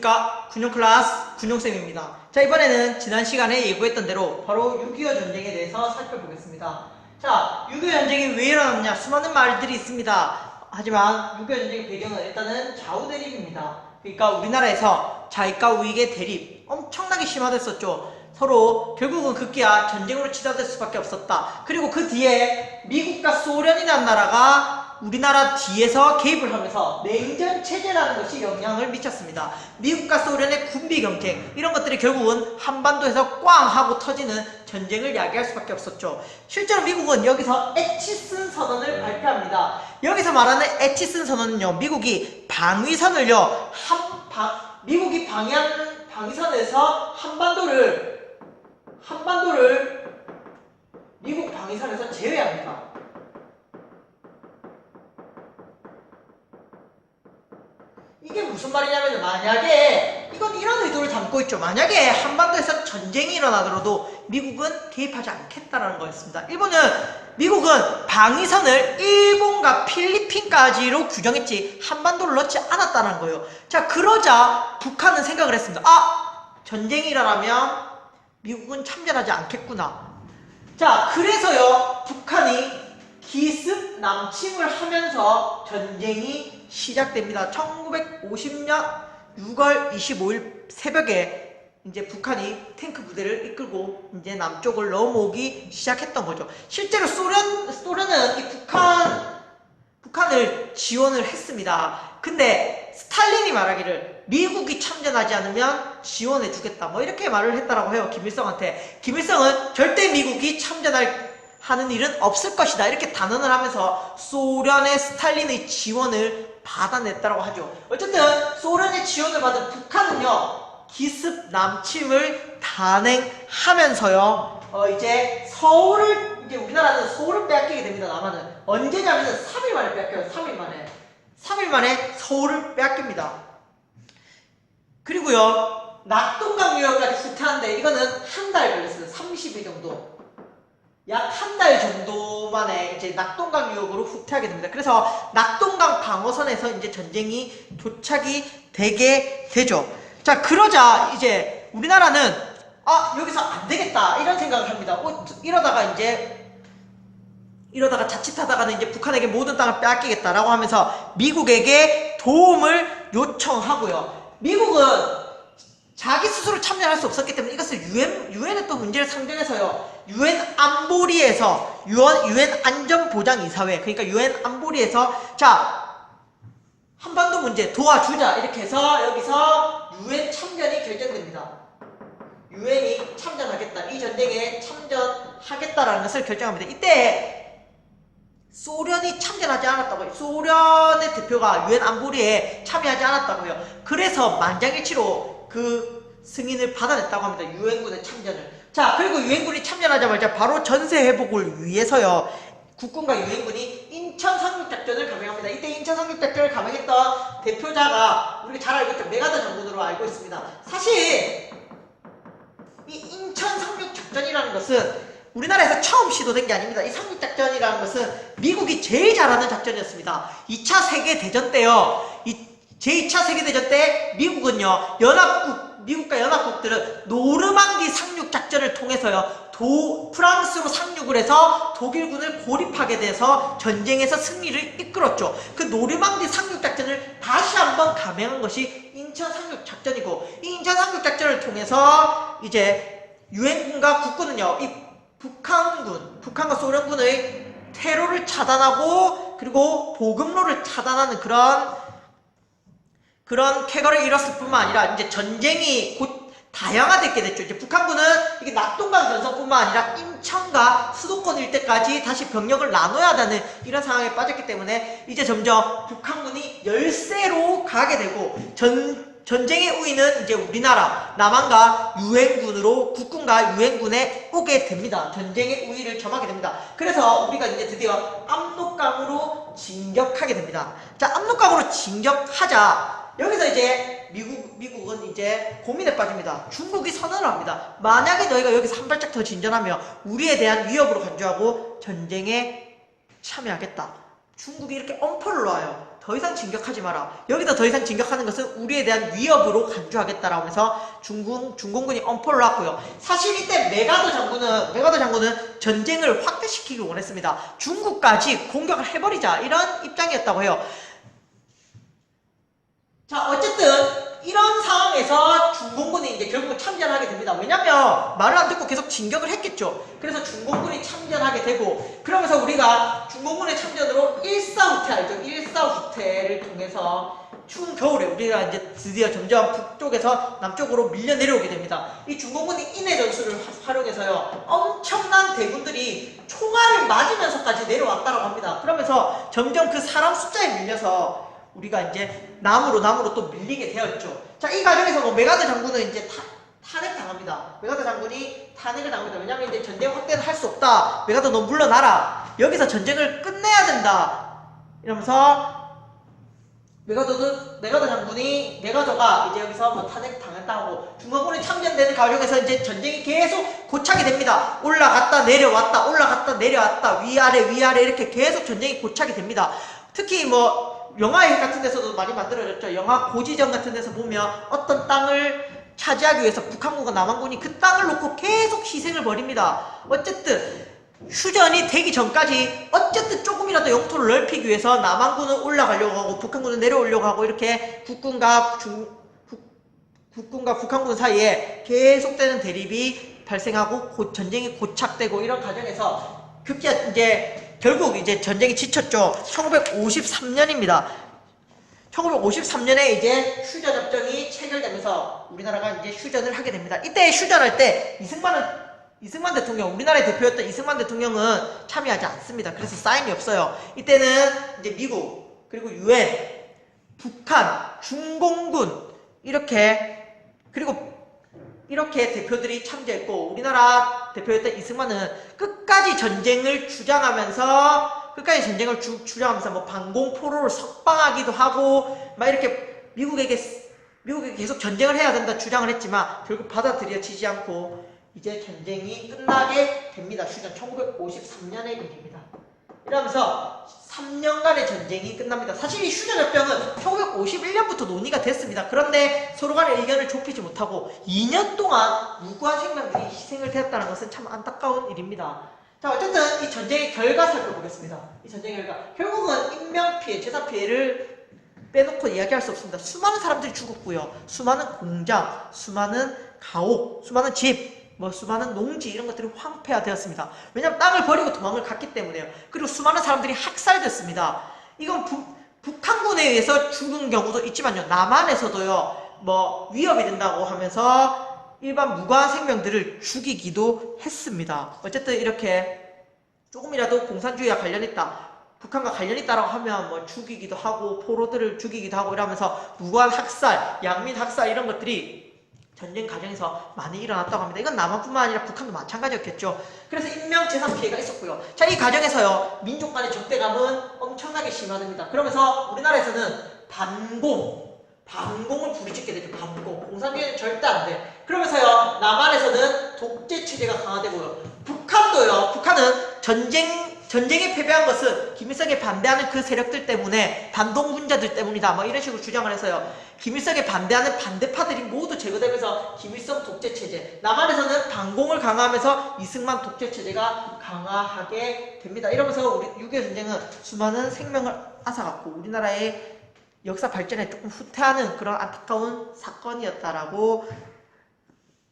안녕하십니까. 군용 클래스 군용쌤입니다. 자, 이번에는 지난 시간에 예고했던 대로 바로 6.25 전쟁에 대해서 살펴보겠습니다. 자, 6.25 전쟁이 왜 일어났냐? 수많은 말들이 있습니다. 하지만 6.25 전쟁의 배경은 일단은 좌우 대립입니다. 그러니까 우리나라에서 좌익과 우익의 대립 엄청나게 심화됐었죠. 서로 결국은 급기야 전쟁으로 치닫을 수밖에 없었다. 그리고 그 뒤에 미국과 소련이라는 나라가 우리나라 뒤에서 개입을 하면서 냉전 체제라는 것이 영향을 미쳤습니다. 미국과 소련의 군비 경쟁 이런 것들이 결국은 한반도에서 꽝 하고 터지는 전쟁을 야기할 수밖에 없었죠. 실제로 미국은 여기서 에치슨 선언을 발표합니다. 여기서 말하는 에치슨 선언은요, 미국이 방위선을요, 미국이 방위하는 방위선에서 한반도를 미국 방위선에서 제외합니다. 이게 무슨 말이냐면, 만약에 이건 이런 의도를 담고 있죠. 만약에 한반도에서 전쟁이 일어나더라도 미국은 개입하지 않겠다라는 거였습니다. 미국은 방위선을 일본과 필리핀까지로 규정했지 한반도를 넣지 않았다는 거예요. 자, 그러자 북한은 생각을 했습니다. 전쟁이 일어나면 미국은 참전하지 않겠구나. 자, 그래서요, 북한이 기습 남침을 하면서 전쟁이 시작됩니다. 1950년 6월 25일 새벽에 이제 북한이 탱크 부대를 이끌고 이제 남쪽을 넘어오기 시작했던 거죠. 실제로 소련은 이 북한을 지원을 했습니다. 근데 스탈린이 말하기를 미국이 참전하지 않으면 지원해 주겠다, 뭐 이렇게 말을 했다라고 해요. 김일성한테. 김일성은 절대 미국이 하는 일은 없을 것이다, 이렇게 단언을 하면서 소련의 스탈린의 지원을 받아냈다고 하죠. 어쨌든 소련의 지원을 받은 북한은요, 기습 남침을 단행하면서요, 이제 우리나라는 서울을 빼앗기게 됩니다. 남한은 언제냐면 3일 만에 빼앗겨요. 3일 만에 서울을 빼앗깁니다. 그리고요, 낙동강유역까지 후퇴하는데 이거는 한 달 걸렸어요. 30일 정도. 약 한 달 정도 만에 이제 낙동강 유역으로 후퇴하게 됩니다. 그래서 낙동강 방어선에서 이제 전쟁이 도착이 되게 되죠. 자, 그러자 이제 우리나라는 여기서 안 되겠다, 이런 생각을 합니다. 이러다가 자칫하다가는 이제 북한에게 모든 땅을 빼앗기겠다라고 하면서 미국에게 도움을 요청하고요. 미국은 자기 스스로 참여할 수 없었기 때문에 이것을 유엔에 또 문제를 상정해서요, 유엔 안전보장이사회, 그러니까 유엔 안보리에서 자, 한반도 문제 도와주자, 이렇게 해서 여기서 유엔 참전이 결정됩니다. 유엔이 참전하겠다, 이 전쟁에 참전하겠다라는 것을 결정합니다. 이때 소련이 참전하지 않았다고요. 소련의 대표가 유엔 안보리에 참여하지 않았다고요. 그래서 만장일치로 그 승인을 받아냈다고 합니다. 유엔군의 참전을. 자, 그리고 유엔군이 참전하자마자 바로 전세 회복을 위해서요, 국군과 유엔군이 인천 상륙작전을 감행합니다. 이때 인천 상륙작전을 감행했던 대표자가 우리가 잘 알고 있죠. 메가더 장군으로 알고 있습니다. 사실 이 인천 상륙작전이라는 것은 우리나라에서 처음 시도된 게 아닙니다. 이 상륙작전이라는 것은 미국이 제일 잘하는 작전이었습니다. 2차 세계대전 때요, 제2차 세계대전 때 미국은요, 미국과 연합국들은 노르망디 상륙작전을 통해서요, 프랑스로 상륙을 해서 독일군을 고립하게 돼서 전쟁에서 승리를 이끌었죠. 그 노르망디 상륙작전을 다시 한번 감행한 것이 인천 상륙작전이고, 이 인천 상륙작전을 통해서 이제 유엔군과 국군은요, 이 북한과 소련군의 테러를 차단하고 그리고 보급로를 차단하는 그런 쾌거를 이뤘을 뿐만 아니라 이제 전쟁이 곧 다양화됐게 됐죠. 이제 북한군은 이게 낙동강 전선뿐만 아니라 인천과 수도권 일대까지 다시 병력을 나눠야 하는 이런 상황에 빠졌기 때문에 이제 점점 북한군이 열세로 가게 되고 전쟁의 우위는 이제 우리나라 남한과 유엔군으로 국군과 유엔군에 오게 됩니다. 전쟁의 우위를 점하게 됩니다. 그래서 우리가 이제 드디어 압록강으로 진격하게 됩니다. 자, 압록강으로 진격하자. 여기서 이제 미국은 이제 고민에 빠집니다. 중국이 선언을 합니다. 만약에 너희가 여기서 한 발짝 더 진전하면 우리에 대한 위협으로 간주하고 전쟁에 참여하겠다. 중국이 이렇게 엄포를 놓아요. 더 이상 진격하지 마라. 여기서 더 이상 진격하는 것은 우리에 대한 위협으로 간주하겠다라고 하면서 중공군이 엄포를 놨고요. 사실 이때 메가더 장군은 전쟁을 확대시키기 원했습니다. 중국까지 공격을 해버리자 이런 입장이었다고 해요. 자, 어쨌든 이런 상황에서 중공군이 이제 결국은 참전하게 됩니다. 왜냐면 말을 안 듣고 계속 진격을 했겠죠. 그래서 중공군이 참전하게 되고, 그러면서 우리가 중공군의 참전으로 일사후퇴 알죠? 일사후퇴를 통해서 추운 겨울에 우리가 이제 드디어 점점 북쪽에서 남쪽으로 밀려 내려오게 됩니다. 이 중공군이 인해 전술을 활용해서요, 엄청난 대군들이 총알을 맞으면서까지 내려왔다고 합니다. 그러면서 점점 그 사람 숫자에 밀려서 우리가 이제 남으로 또 밀리게 되었죠. 자, 이 과정에서 뭐 메가더 장군은 이제 탄핵당합니다. 메가더 장군이 탄핵을 당합니다. 왜냐면 이제 전쟁 확대는 할 수 없다. 메가더 너 물러나라. 여기서 전쟁을 끝내야 된다. 이러면서 메가더가 이제 여기서 뭐 탄핵당했다고 중공군이 참전되는 과정에서 이제 전쟁이 계속 고착이 됩니다. 올라갔다 내려왔다, 올라갔다 내려왔다, 위아래 이렇게 계속 전쟁이 고착이 됩니다. 특히 뭐 영화 같은 데서도 많이 만들어졌죠. 영화 고지전 같은 데서 보면 어떤 땅을 차지하기 위해서 북한군과 남한군이 그 땅을 놓고 계속 희생을 벌입니다. 어쨌든 휴전이 되기 전까지 어쨌든 조금이라도 영토를 넓히기 위해서 남한군은 올라가려고 하고 북한군은 내려오려고 하고 이렇게 국군과 북한군 사이에 계속되는 대립이 발생하고 전쟁이 고착되고 이런 과정에서 급기야 이제 결국 이제 전쟁이 지쳤죠. 1953년입니다. 1953년에 이제 휴전협정이 체결되면서 우리나라가 이제 휴전을 하게 됩니다. 이때 휴전할 때 이승만 대통령, 우리나라의 대표였던 이승만 대통령은 참여하지 않습니다. 그래서 사인이 없어요. 이때는 이제 미국, 그리고 유엔, 북한, 중공군 이렇게 대표들이 참여했고, 우리나라 대표였던 이승만은 끝까지 전쟁을 주장하면서 뭐 방공포로를 석방하기도 하고 막 이렇게 미국에게 계속 전쟁을 해야 된다 주장을 했지만 결국 받아들여지지 않고 이제 전쟁이 끝나게 됩니다. 휴전 1953년의 일입니다. 이러면서 3년간의 전쟁이 끝납니다. 사실 이 휴전협정은 1951년부터 논의가 됐습니다. 그런데 서로 간의 의견을 좁히지 못하고 2년 동안 무고한 생명들이 희생을 되었다는 것은 참 안타까운 일입니다. 자, 어쨌든 이 전쟁의 결과 살펴보겠습니다. 이 전쟁의 결과. 결국은 인명피해, 재산피해를 빼놓고 이야기할 수 없습니다. 수많은 사람들이 죽었고요. 수많은 공장, 수많은 가옥, 수많은 집, 수많은 농지 이런 것들이 황폐화되었습니다. 왜냐하면 땅을 버리고 도망을 갔기 때문에요. 그리고 수많은 사람들이 학살됐습니다. 이건 북한군에 의해서 죽은 경우도 있지만요. 남한에서도요. 위협이 된다고 하면서 일반 무고한 생명들을 죽이기도 했습니다. 어쨌든 이렇게 조금이라도 공산주의와 관련있다, 북한과 관련있다라고 하면 죽이기도 하고 포로들을 죽이기도 하고 이러면서 무고한 학살, 양민 학살 이런 것들이 전쟁 과정에서 많이 일어났다고 합니다. 이건 남한뿐만 아니라 북한도 마찬가지였겠죠. 그래서 인명재산 피해가 있었고요. 자, 이 과정에서요, 민족 간의 적대감은 엄청나게 심화됩니다. 그러면서 우리나라에서는 반공을 부르짖게 되죠. 반공. 공산주의는 절대 안 돼. 그러면서요, 남한에서는 독재체제가 강화되고요. 북한은 전쟁에 패배한 것은 김일성에 반대하는 그 세력들 때문에, 반동분자들 때문이다. 이런 식으로 주장을 해서요. 김일성에 반대하는 반대파들이 모두 제거되면서 김일성 독재체제, 남한에서는 반공을 강화하면서 이승만 독재체제가 강화하게 됩니다. 이러면서 우리 6.25 전쟁은 수많은 생명을 앗아갔고 우리나라의 역사 발전에 조금 후퇴하는 그런 안타까운 사건이었다라고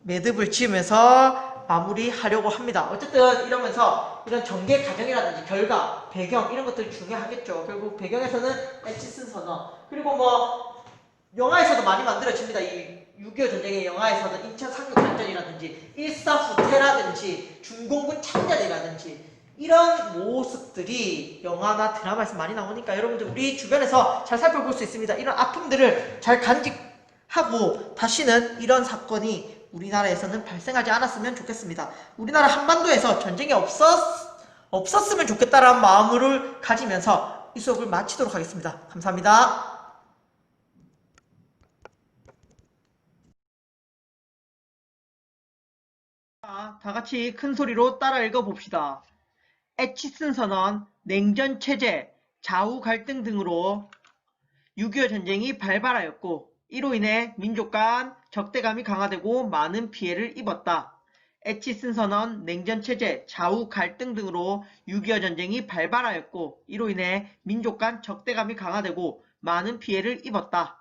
매듭을 지으면서 마무리하려고 합니다. 어쨌든 이러면서 이런 전개 과정이라든지 결과, 배경 이런 것들이 중요하겠죠. 결국 배경에서는 에치슨 선언, 그리고 영화에서도 많이 만들어집니다. 이 6.25 전쟁의 영화에서는 인천 상륙작전이라든지 일사후퇴라든지 중공군 참전이라든지 이런 모습들이 영화나 드라마에서 많이 나오니까 여러분들 우리 주변에서 잘 살펴볼 수 있습니다. 이런 아픔들을 잘 간직하고 다시는 이런 사건이 우리나라에서는 발생하지 않았으면 좋겠습니다. 우리나라 한반도에서 전쟁이 없었으면 좋겠다라는 마음을 가지면서 이 수업을 마치도록 하겠습니다. 감사합니다. 자, 다 같이 큰 소리로 따라 읽어봅시다. 에치슨 선언, 냉전체제, 좌우 갈등 등으로 6.25 전쟁이 발발하였고 이로 인해 민족 간 적대감이 강화되고 많은 피해를 입었다. 에치슨 선언, 냉전체제, 좌우 갈등 등으로 6.25 전쟁이 발발하였고 이로 인해 민족 간 적대감이 강화되고 많은 피해를 입었다.